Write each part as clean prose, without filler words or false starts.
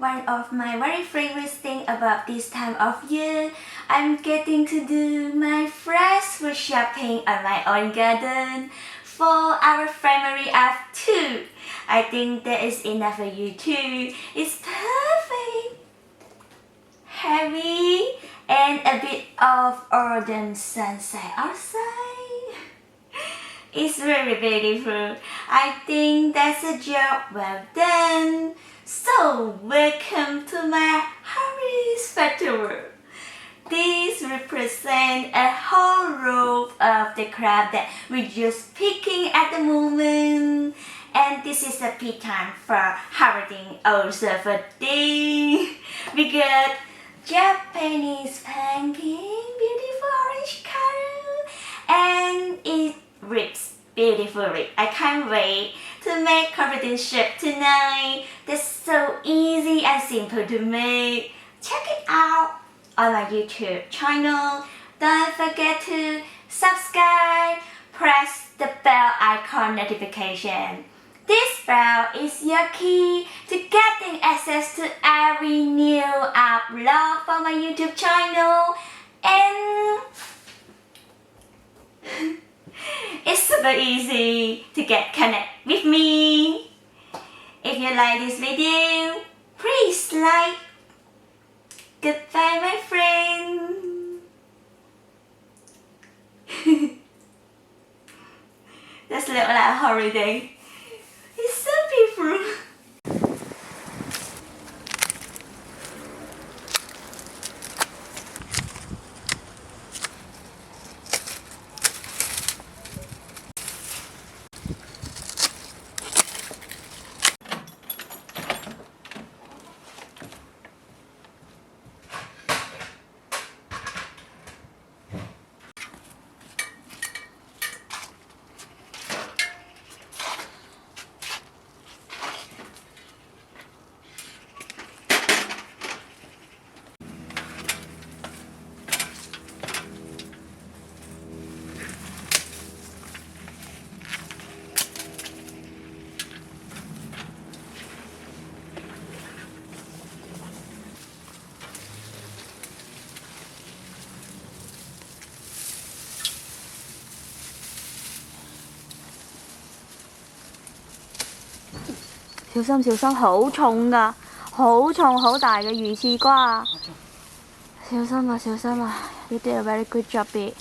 One of my very favorite things about this time of year, I'm getting to do my fresh food shopping on my own garden for our family of two. I think that is enough for you too. It's perfect, heavy, and a bit of autumn sunset outside. It's very beautiful. I think that's a job well done. So, welcome to my Harvest Festival. This represents a whole row of the crop that we're just picking at the moment. And this is the peak time for harvesting also for this. We got Japanese pumpkin, beautiful orange color, and it rips beautifully. I can't wait to make confidence shape tonight. That's so easy and simple to make. Check it out on my YouTube channel. Don't forget to subscribe, press the bell icon notification. This bell is your key to getting access to every new upload from my YouTube channel. And it's super easy to get connected with me. If you like this video, please like. Goodbye, my friend. That's look like a holiday. It's so beautiful.小心小心，好重㗎，好重好大嘅魚翅瓜，小心啊小心啊 ！You did a very good job, be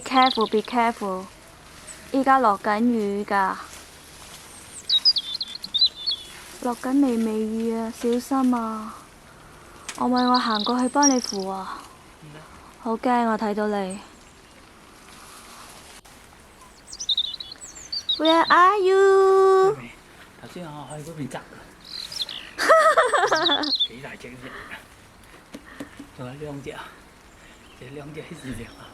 careful, be careful。依家落緊雨㗎，落緊微微雨啊，小心啊！我行過去幫你扶啊，好驚我睇到你。Where are you？頭先我去嗰邊執，幾大隻啫，仲有兩隻啊，這兩隻喺市場啊。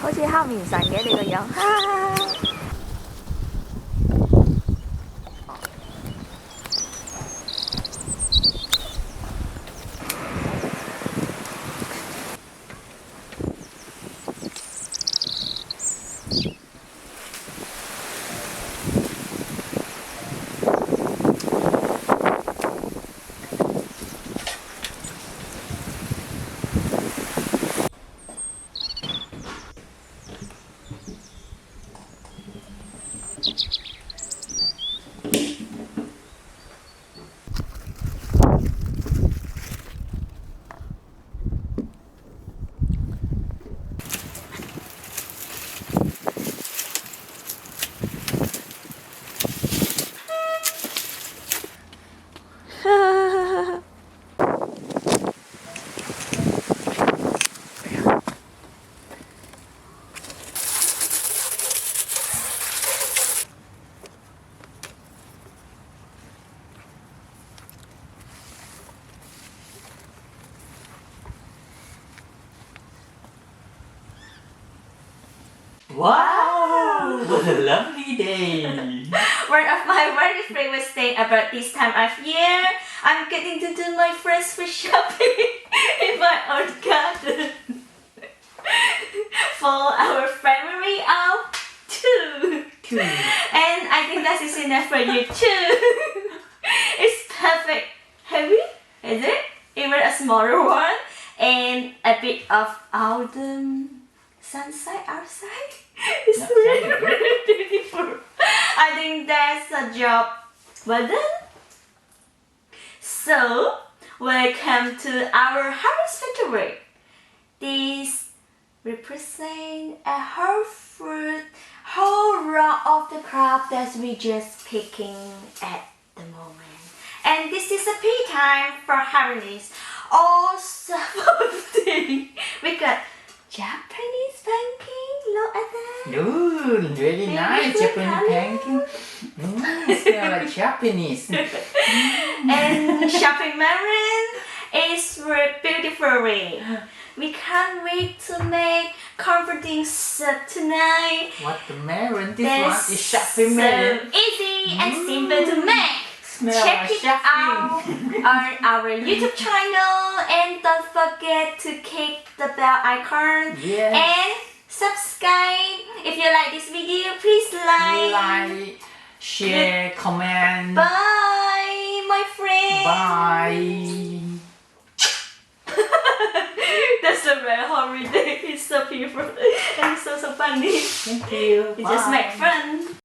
好似黑面神嘅你個樣，哈哈哈！Wow! What a lovely day! One of my very favorite thing about this time of year, I'm getting to do my first food shopping in my own garden for our family of two. And I think that is enough for you too. It's perfect. Heavy, is it? Even a smaller one, and a bit of autumn sunset outside. It's really beautiful. I think that's a job well done. So, welcome to our harvest factory. This represents a whole fruit, whole row of the crop that we just picking at the moment. And this is a pea time for harvest. All sorts of things. We got Japanese pancake. Look at that. Ooh, really nice Japanese pancake. Smell like Japanese. And shopping melon is very beautiful. We can't wait to make comforting soup tonight. What the melon? This That's one is shopping melon. so easy and simple to make. Smell Check like it out on our YouTube channel, and don't forget to click the bell icon Yes. and subscribe. If you like this video, please Like, share, comment. Bye, my friend. Bye. That's a very horrible day. It's so beautiful and so funny. Thank you. It just Bye. make fun.